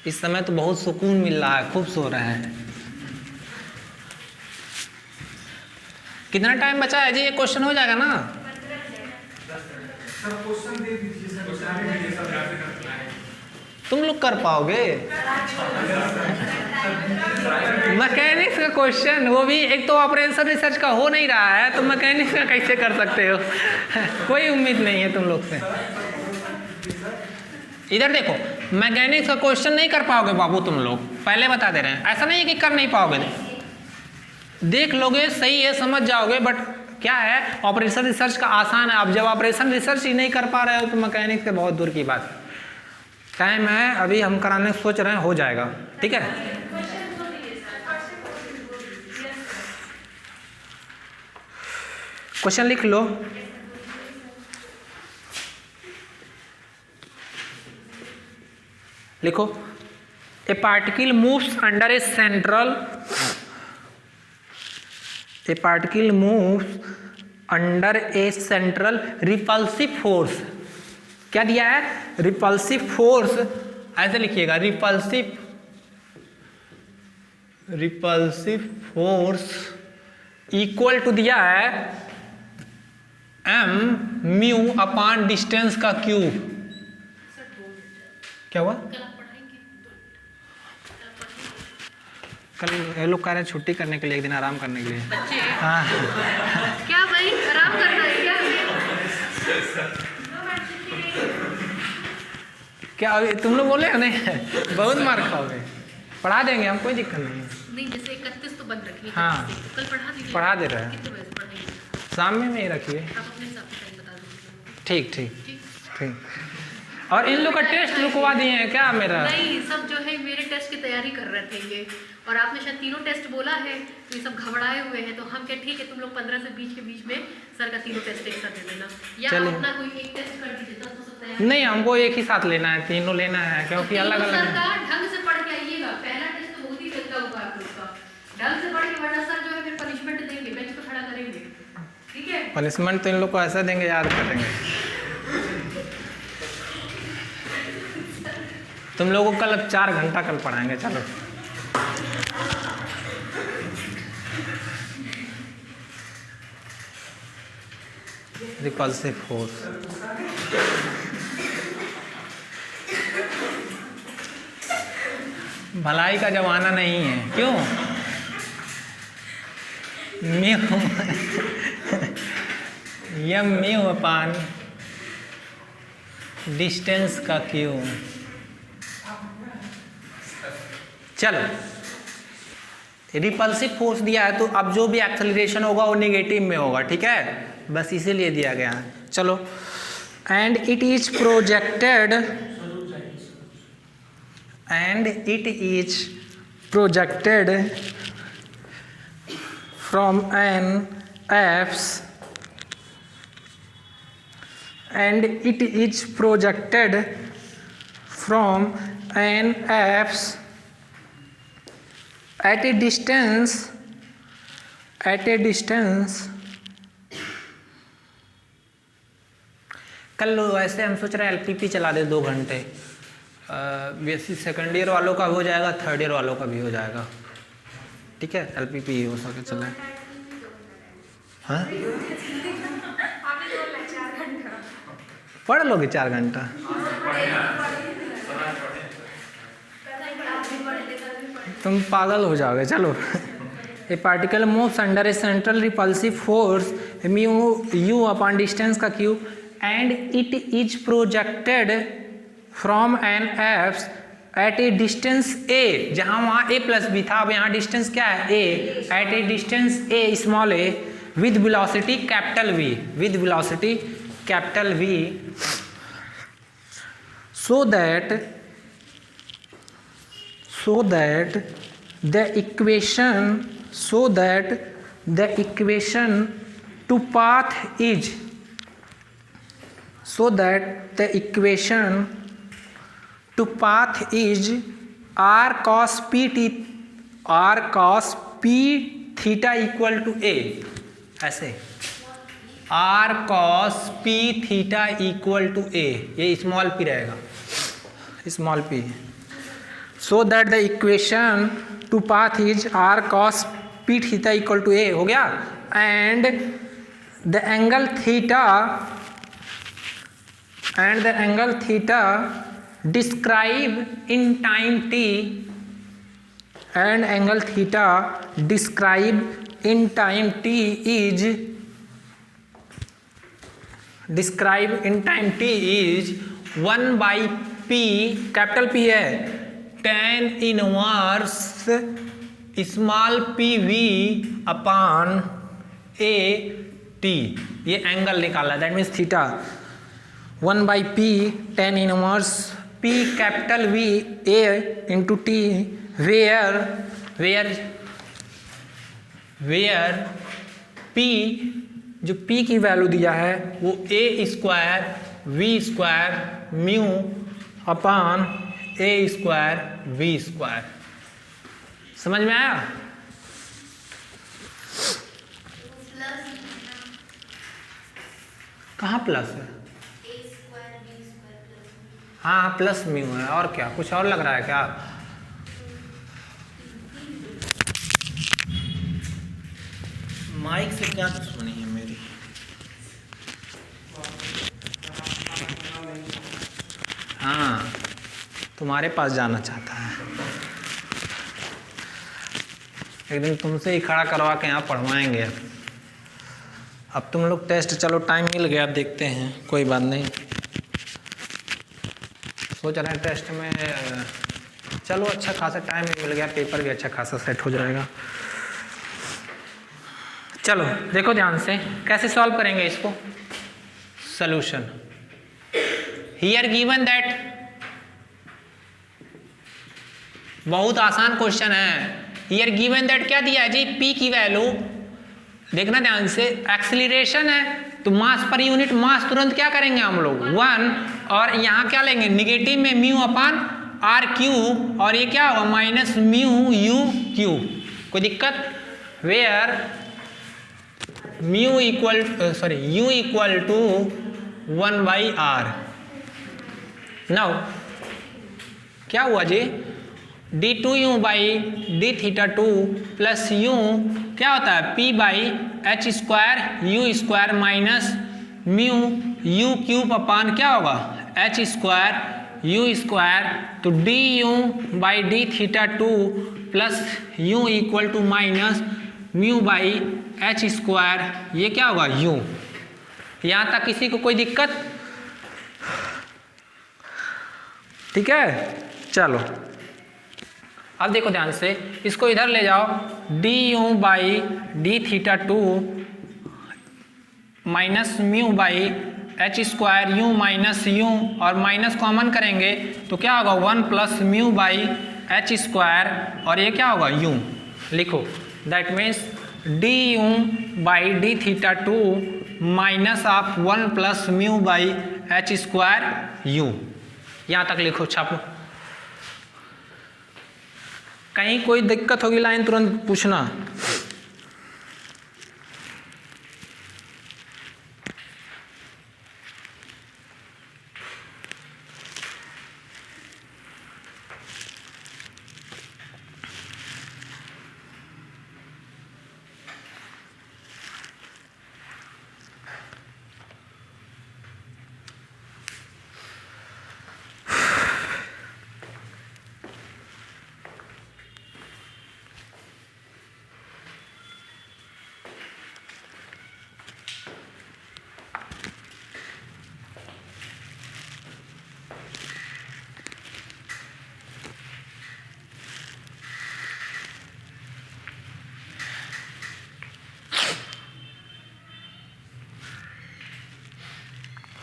इस समय तो बहुत सुकून मिल रहा है, खूब सो रहे हैं। कितना टाइम बचा है जी, ये क्वेश्चन हो जाएगा ना, सर क्वेश्चन दे दीजिए सर, तुम लोग कर पाओगे, मैकेनिक्स का क्वेश्चन, वो भी एक तो ऑपरेशन रिसर्च का हो नहीं रहा है, तो मैकेनिक्स का कैसे कर सकते हो कोई उम्मीद नहीं है तुम लोग से। इधर देखो मैकेनिक्स का क्वेश्चन नहीं कर पाओगे बाबू, तुम लोग पहले बता दे रहे हैं, ऐसा नहीं है कि कर नहीं पाओगे, देख लोगे सही है समझ जाओगे, बट क्या है ऑपरेशन रिसर्च का आसान है। अब जब ऑपरेशन रिसर्च ही नहीं कर पा रहे हो तो मैकेनिक्स से बहुत दूर की बात। टाइम है, अभी हम कराने सोच रहे हैं, हो जाएगा, ठीक है। क्वेश्चन लिख लो। लिखो, ए particle moves under a central, A particle moves under a central repulsive force. क्या दिया है? Repulsive force. ऐसे लिखिएगा, रिपल्सिव फोर्स इक्वल टू दिया है m म्यू अपॉन डिस्टेंस का क्यूब। क्या हुआ? कल ये लोग कह रहे हैं छुट्टी करने के लिए, एक दिन आराम करने के लिए। बच्चे हाँ क्या भाई आराम करना है क्या? क्या अभी तुम लोग बोले हो नहीं? बहुत मार खाओगे। पढ़ा देंगे हम, कोई दिक्कत नहीं है। नहीं जैसे 31 तो बंद रखिए। हाँ। कल पढ़ा दीजिए। पढ़ा दे रहे हैं। कितने बजे पढ़ाएंगे? शाम में ही रखिए। आप अपने हिसाब से टाइम बता दीजिए। ठीक ठीक ठीक। ठीक। और इन लोग का टेस्ट रुकवा दिए हैं क्या मेरा? नहीं, सब जो है मेरे टेस्ट की तैयारी कर रहे थे ये, और आपने शायद तीनों टेस्ट बोला है तो ये सब घबराए हुए हैं। तो हम क्या, ठीक है तुम लोग 15 से 20 के बीच में सर का तीनों टेस्ट एक साथ दे देना, या चलिए। अपना कोई एक टेस्ट कर दीजिए, 10 हो सकता है। नहीं, हमको एक ही साथ लेना है, तीनों लेना है क्योंकि अलग सर अलग। का ढंग से पढ़ के आइएगा, पहला टेस्ट तो बहुत ही गंदा हुआ आप लोग का। ढंग से पढ़ के, वरना सर जो है फिर पनिशमेंट देंगे, बेंच पे खड़ा करेंगे। ठीक है? पनिशमेंट तो इन लोग को ऐसा देंगे, याद करेंगे। तुम लोगों को कल 4 घंटा कल पढ़ाएंगे। चलो रिपल्सिव फोर्स। भलाई का जमाना नहीं है। क्यों? म्यू यम म्यू अपान डिस्टेंस का क्यू। चलो, रिपल्सिव फोर्स दिया है तो अब जो भी एक्सेलरेशन होगा वो नेगेटिव में होगा। ठीक है, बस इसीलिए दिया गया है। चलो, and it is projected, and it is projected from an apse, and it is projected from an apse at a distance कल वैसे हम सोच रहे हैं एलपीपी चला दे 2 घंटे। बेसिक सेकेंड ईयर वालों का हो जाएगा, थर्ड ईयर वालों का भी हो जाएगा। ठीक है, एलपीपी हो सके चले। हाँ, पढ़ लोगे 4 घंटा? तुम पागल हो जाओगे। चलो, a particle moves under a central repulsive force mu u upon distance का cube, and it is projected from an apse at a distance a. जहाँ वहाँ ए प्लस बी था, अब यहाँ डिस्टेंस क्या है? A. At a distance a small a with velocity capital V, with velocity capital V, so that the equation to path is, so that the equation to path is r cos p theta equal to a। ऐसे r cos p theta equal to a, ये small p रहेगा, small p। so that the equation to path is r cos p theta equal to a हो गया, and the angle theta describe in time t, and angle theta describe in time t is, describe in time t is 1 by p, capital P है, tan inverse small P V upon A T. ये angle निकाला, that means theta. 1 by p tan inverse p capital V a into T, where p जो P की वैल्यू दिया है वो a square v square mu upon a square v square. समझ में आया? कहाँ प्लस है? हाँ प्लस म्यू है, और क्या कुछ और लग रहा है क्या? माइक से क्या दुश्मनी है मेरी? हाँ तुम्हारे पास जाना चाहता है, एक दिन तुमसे ही खड़ा करवा के यहाँ पढ़वाएंगे। अब तुम लोग टेस्ट, चलो टाइम मिल गया, अब देखते हैं, कोई बात नहीं। सोच रहे हैं टेस्ट में, चलो अच्छा खासा टाइम मिल गया, पेपर भी अच्छा खासा सेट हो जाएगा। चलो देखो ध्यान से कैसे सॉल्व करेंगे इसको। सॉल्यूशन हियर गिवन दैट, बहुत आसान क्वेश्चन है। हियर गिवन दैट क्या दिया है जी? P की वैल्यू देखना ध्यान से, एक्सीलरेशन है तो मास पर यूनिट मास तुरंत क्या करेंगे हम लोग 1, और यहाँ क्या लेंगे निगेटिव में म्यू अपान आर क्यूब, और ये क्या होगा माइनस म्यू यू क्यूब। कोई दिक्कत? Where mu equal U equal to 1/r। Now क्या हुआ जी? d2u by D theta 2 plus U क्या होता है p by H square U square minus mu U cube upon क्या होगा एच स्क्वायर यू स्क्वायर। तो D U by D theta 2 plus U equal to minus mu by H square, ये क्या होगा you. यहाँ तक किसी को कोई दिक्कत? ठीक है चलो अब देखो ध्यान से, इसको इधर ले जाओ, D U by D theta 2 minus mu by H square you minus you, और माइनस कॉमन करेंगे तो क्या होगा 1 plus mu by H square, और ये क्या होगा यू। लिखो that means D U by D theta 2 minus आप 1 plus mu by H square you. यहाँ तक लिखो, छापो। कहीं कोई दिक्कत होगी लाइन तुरंत पूछना।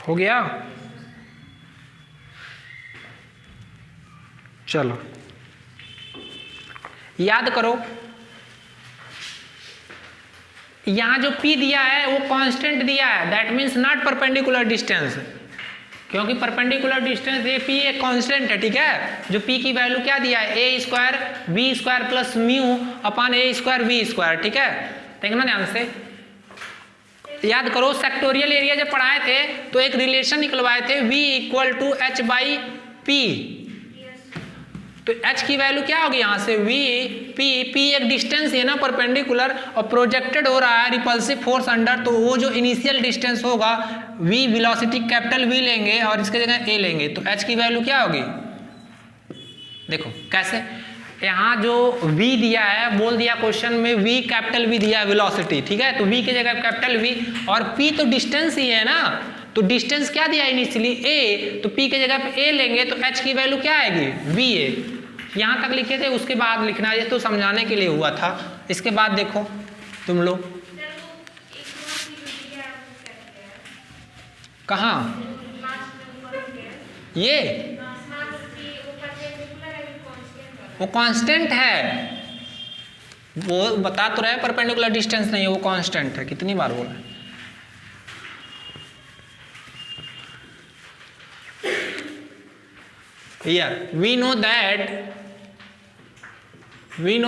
हो गया? चलो याद करो, यहां जो P दिया है वो कांस्टेंट दिया है, that means not perpendicular distance, क्योंकि परपेंडिकुलर डिस्टेंस ये P एक कांस्टेंट है। ठीक है, जो P की वैल्यू क्या दिया है a square b square plus mu upon a square b square. ठीक है, देखना ध्यान से, याद करो सेक्टोरियल एरिया जब पढ़ाए थे तो एक रिलेशन निकलवाए थे v equal to H by P. तो h की वैल्यू क्या होगी यहाँ से v p एक डिस्टेंस है ना परपेंडिकुलर, और प्रोजेक्टेड हो रहा है रिपल्सिव फोर्स अंडर, तो वो जो इनिशियल डिस्टेंस होगा v वेलोसिटी कैपिटल v लेंगे और इसके जगह a लेंगे, तो h की वैल्यू क्या होगी? देखो कैसे, यहाँ जो v दिया है बोल दिया क्वेश्चन में v कैपिटल v दिया है वेलोसिटी। ठीक है, तो v की जगह कैपिटल v, और p तो डिस्टेंस ही है ना, तो डिस्टेंस क्या दिया इनिशियली a, तो p की जगह पे a लेंगे तो h की वैल्यू क्या आएगी va। यहाँ तक लिखे थे, उसके बाद लिखना है, ये तो समझाने के लिए हुआ था। इसके बाद देखो तुम लोग कहाँ, ये वो कांस्टेंट है, वो बता तो रहे परपेंडिकुलर डिस्टेंस नहीं है, वो कांस्टेंट है। कितनी बार बोला है, हियर वी नो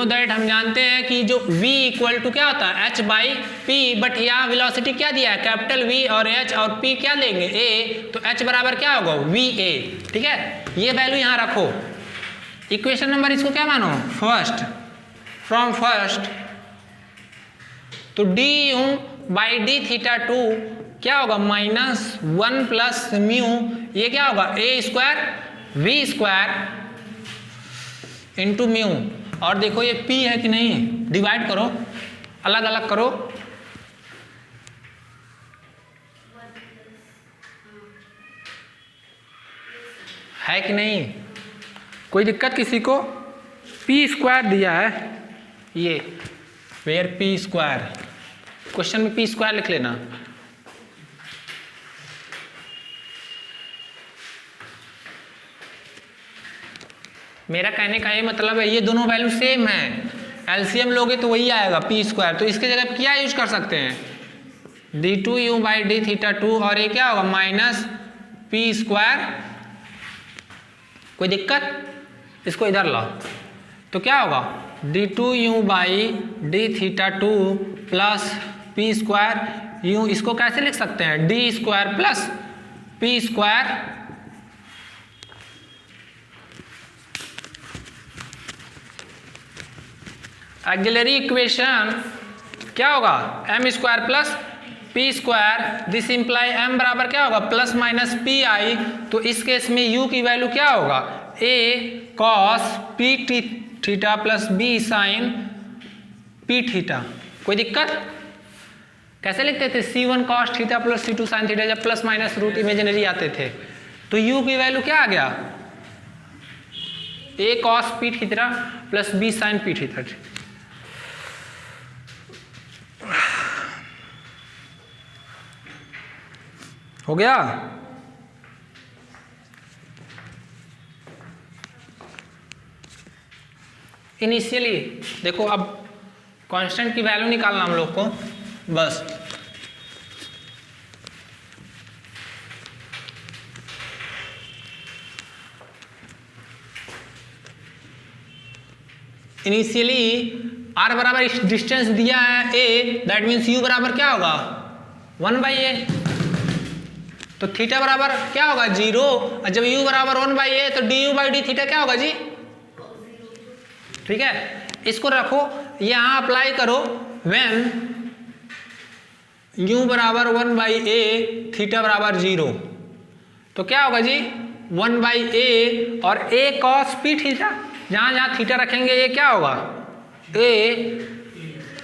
दैट हम जानते हैं कि जो v इक्वल टू क्या होता है h बाई पी, बट यहाँ वेलोसिटी क्या दिया है कैपिटल V और h और p क्या लेंगे a, तो h बराबर क्या होगा va। ठीक है, ये वैल्यू यहाँ रखो। इक्वेशन नंबर इसको क्या मानो फर्स्ट, फ्रॉम फर्स्ट तो D U by D theta two क्या होगा -1 प्लस म्यू, ये क्या होगा a square v square into mu. और देखो ये p है कि नहीं, डिवाइड करो, अलग अलग करो, है कि नहीं, कोई दिक्कत किसी को। p स्क्वायर दिया है ये, वेयर p स्क्वायर, क्वेश्चन में p स्क्वायर लिख लेना। मेरा कहने का ये मतलब है ये दोनों वैल्यू सेम है, एलसीएम लोगे तो वही आएगा p स्क्वायर, तो इसके जगह क्या यूज कर सकते हैं d2u by D theta two, और ये क्या होगा माइनस p स्क्वायर। कोई दिक्कत, इसको इधर लाओ तो क्या होगा d2u by D theta two plus p square u, इसको कैसे लिख सकते हैं d square plus p square. Auxiliary equation क्या होगा m square plus p square, this imply m बराबर क्या होगा प्लस माइनस पी आई। तो इस केस में u की वैल्यू क्या होगा a cos p theta plus b sine p theta. कोई दिक्कत, कैसे लिखते थे c1 cos theta plus c2 sine theta, जब प्लस माइनस रूट इमेजिनरी आते थे तो u की वैल्यू क्या आ गया a cos p theta plus b sine p theta. हो गया। इनिशियली देखो, अब कांस्टेंट की वैल्यू निकालना हम लोग को बस। इनिशियली r बराबर इस डिस्टेंस दिया है a, दैट मीन्स u बराबर क्या होगा 1/a, तो थीटा बराबर क्या होगा 0, और जब u बराबर 1/a तो du बाई डी थीटा क्या होगा जी, ठीक है। इसको रखो यहाँ अप्लाई करो, व्हेन u बराबर 1/a थीटा बराबर 0, तो क्या होगा जी 1/a और a cos p थीटा, जहाँ जहाँ थीटा रखेंगे ये क्या होगा a,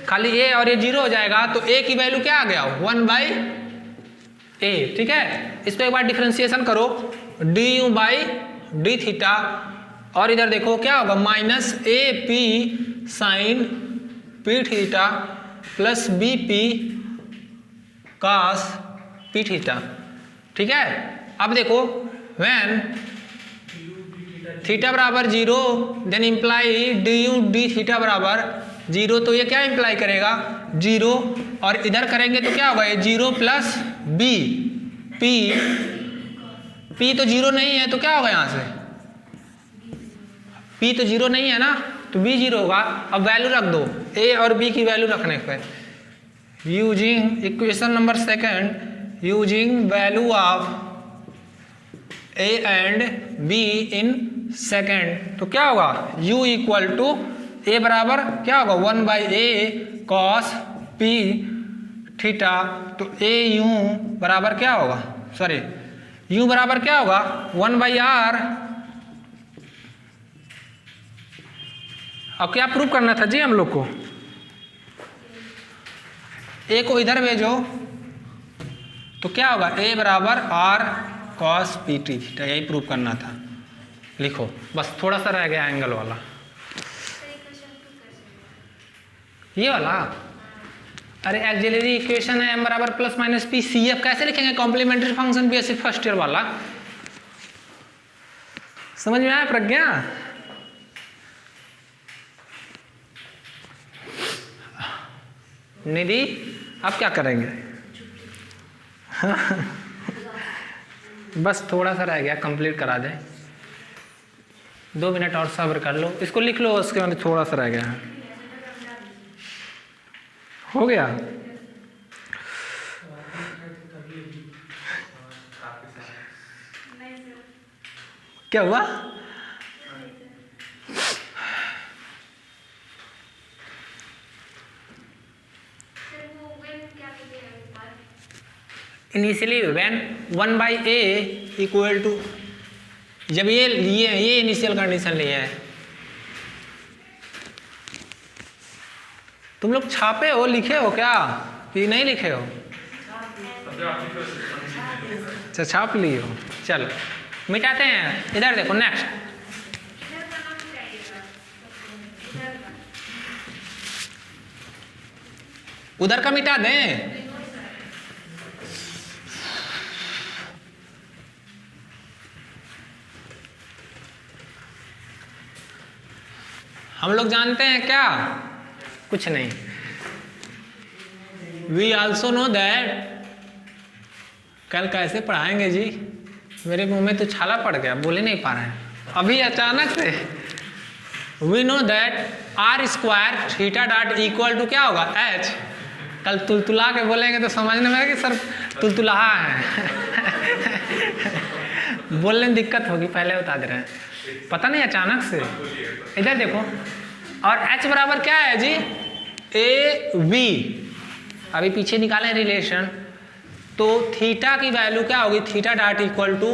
खाली a और ये 0 हो जाएगा, तो a की वैल्यू क्या आ गया 1/a। ठीक है, इसको एक बार डिफरेंशिएशन करो du बाई डी थीटा, और इधर देखो क्या होगा minus A P sine P theta plus B P cos P theta. ठीक है, अब देखो व्हेन थीटा बराबर 0 then imply du D theta बराबर 0, तो ये क्या इम्प्लाई करेगा 0, और इधर करेंगे तो क्या होगा ये 0 प्लस बी पी तो 0 नहीं है, तो क्या होगा यहाँ से p तो 0 नहीं है ना, तो b 0 होगा। अब वैल्यू रख दो a और b की वैल्यू रखने पे, using equation number second, using value of a and b in second, तो क्या होगा u इक्वल टू a बराबर क्या होगा 1/a cos p थीटा, तो a u बराबर क्या होगा, सॉरी u बराबर क्या होगा 1/r। अब क्या प्रूव करना था जी हम लोग को, a को इधर भेजो तो क्या होगा a बराबर r cos p थीटा, यही प्रूव करना था। लिखो बस, थोड़ा सा रह गया एंगल वाला, ये वाला। अरे एक्सिलरी इक्वेशन है m बराबर plus minus P C F, कैसे लिखेंगे complementary function basic first year वाला, समझ में आया प्रज्ञा। निधि अब क्या करेंगे बस थोड़ा सा रह गया, कंप्लीट करा दे। 2 मिनट और सब्र कर लो, इसको लिख लो, उसके बाद थोड़ा सा रह गया है। हो गया? क्या हुआ? Initially when 1/a equal to, जब ये इनिशियल कंडीशन लिया है, तुम लोग छापे हो, लिखे हो क्या कि नहीं लिखे हो? अच्छा छाप लिए हो, चलो मिटाते हैं। इधर देखो नेक्स्ट, उधर का मिटा दें। हम लोग जानते हैं क्या? कुछ नहीं। वी आल्सो नो दैट, कल कैसे पढ़ाएंगे जी? मेरे मुंह में तो छाला पड़ गया, बोले नहीं पा रहे हैं अभी अचानक से। We know that R square theta dot equal to क्या होगा? एच। कल तुलतुला के बोलेंगे तो समझने में कि सर तुलतुलाहा है बोलने में दिक्कत होगी, पहले बता दे रहे हैं, पता नहीं अचानक से। इधर देखो, और h बराबर क्या है जी? A V. अभी पीछे निकालें रिलेशन, तो थीटा की वैल्यू क्या होगी? Theta dot equal to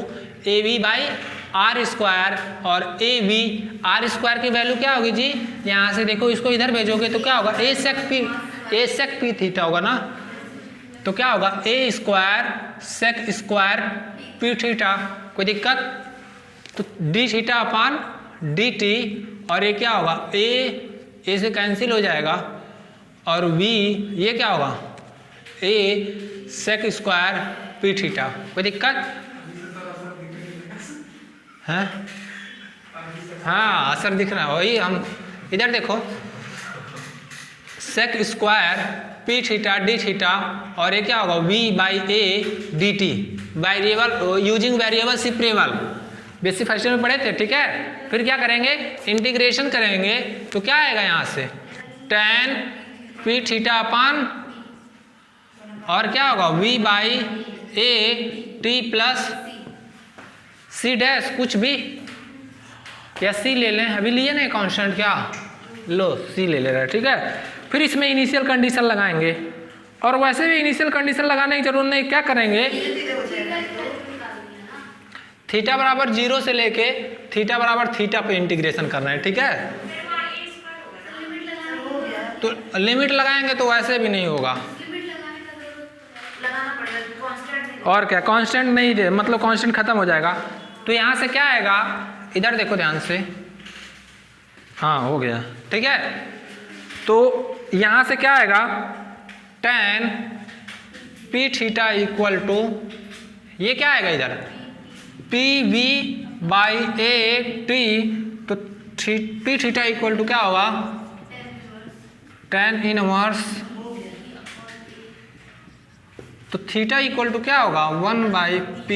A V by R square, और ए वी आर स्क्वायर की वैल्यू क्या होगी जी? यहाँ से देखो, इसको इधर भेजोगे तो क्या होगा? ए सेक पी थीटा होगा ना, तो क्या होगा? A square sec square P theta. कोई दिक्कत? तो d theta upon d t, और ये क्या होगा? ए से कैंसिल हो जाएगा, और वी ये क्या होगा? ए सेक स्क्वायर पी थीटा। कोई दिक्कत है? हाँ असर दिख रहा है, वही हम इधर देखो, sec square P theta D theta, और ये क्या होगा? V by A D T, variable using variable separable, basic first में पढ़े थे, ठीक है। फिर क्या करेंगे? इंटीग्रेशन करेंगे, तो क्या आएगा यहाँ से? tan पी थीटा अपान, और क्या होगा? v by A T plus C dash, कुछ भी, या सी ले लें, अभी लिए ना कांस्टेंट, क्या लो सी ले रहे हैं, ठीक है। फिर इसमें इनिशियल कंडीशन लगाएंगे, और वैसे भी इनिशियल कंडीशन लगाने की जरूरत नहीं, क्या करेंगे? थीटा बराबर 0 से लेके थीटा बराबर थीटा पे इंटीग्रेशन करना है, ठीक है। तो लिमिट लगाएंगे तो वैसे भी नहीं होगा, और क्या कांस्टेंट नहीं दे, मतलब कांस्टेंट खत्म हो जाएगा। तो यहाँ से क्या आएगा? इधर देखो ध्यान से, हाँ हो गया, ठीक है। तो यहाँ से क्या आएगा? tan P theta equal to, ये क्या आएगा इधर? P V by A T, तो पी थीटा इक्वल टू क्या होगा? tan इनवर्स, तो थीटा इक्वल टू क्या होगा? 1/p।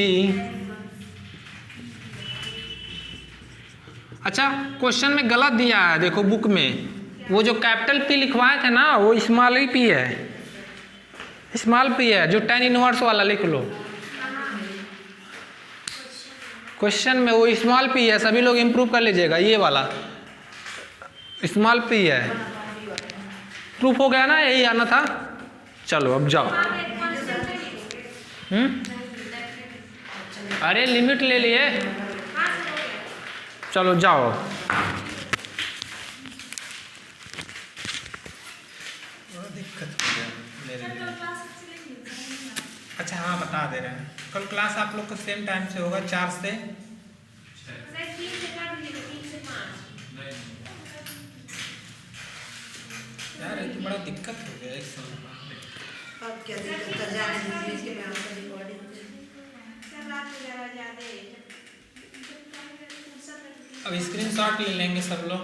अच्छा क्वेश्चन में गलत दिया है, देखो बुक में, वो जो कैपिटल P लिखवाए थे ना, वो स्मॉल ही P है, स्मॉल P है, जो tan इनवर्स वाला लिख लो। क्वेश्चन में वो स्मॉल P है, सभी लोग इम्प्रूव कर लीजिएगा, ये वाला स्मॉल P है। प्रूफ हो गया ना, यही आना था। चलो अब जाओ। अरे लिमिट ले लिए, चलो जाओ। दिक्कत हो गया मेरे लिए। अच्छा हाँ बता दे रहे हैं, कल क्लास आप लोग को सेम टाइम से होगा, 4 से 6। यार ये तो बड़ा दिक्कत हो गया एक समय। अब क्या दिक्कत है, जाने दीजिए कि मैं आपका रिकॉर्डिंग अब स्क्रीनशॉट ले लेंगे सब लोग।